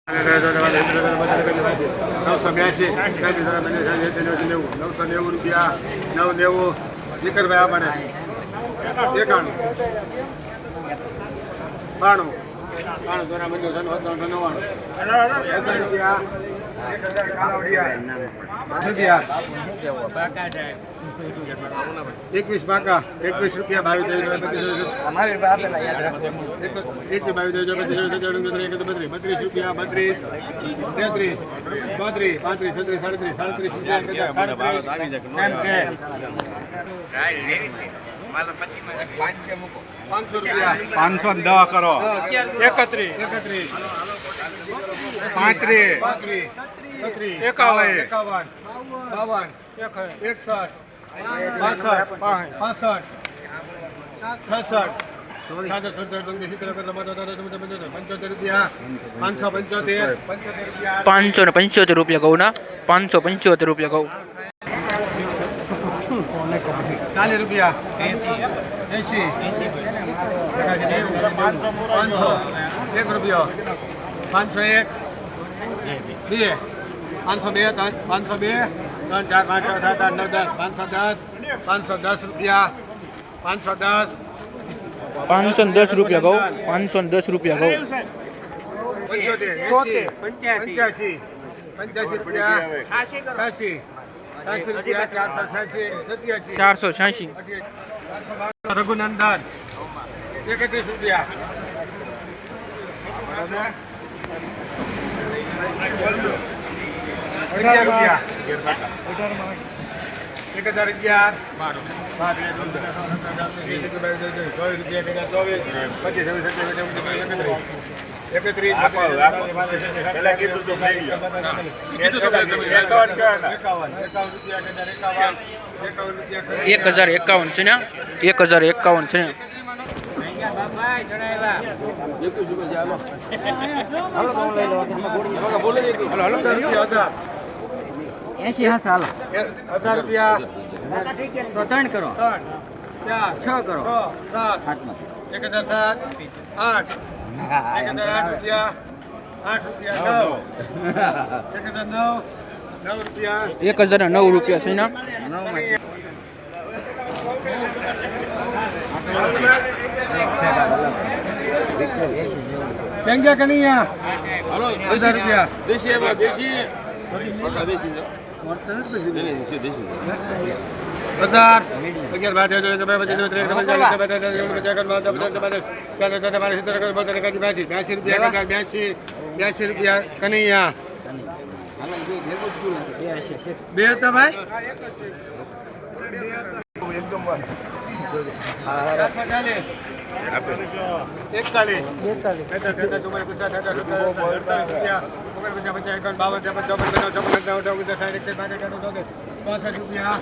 982 990 રૂપિયા 990 જીકરભાઈ આપણે 91 92 રૂપિયા 21 પાકા 21 રૂપિયા 22 રૂપિયા 32 33 34 35 36 37 500 રૂપિયા 510 કરો 31 35 36 51 52 61 65 66 575 રૂપિયા ઘઉંના 575 રૂપિયા ઘઉં 40 રૂપિયા 80 500 1 રૂપિયો 501 2 502 502 3 4 5 6 7 8 9 10 510 રૂપિયા 510 510 રૂપિયા ઘઉં 510 રૂપિયા ઘઉં 85 રૂપિયા 80 રૂપિયા 486 રઘુનંદન 31 રૂપિયા 11 રૂપિયા 1051 છે ને 1051 છે ને એસી હા ચાલો 1000 રૂપિયા તો 3 કરો 4 6 કરો 7 હાથમાં 1007 8 1008 રૂપિયા 8 રૂપિયા 9 રૂપિયા 1009 રૂપિયા છે ને કેંગ્યા કનૈયા 1000 રૂપિયા હજાર 82 રૂપિયા કનૈયા બે હતા ભાઈ રૂપિયા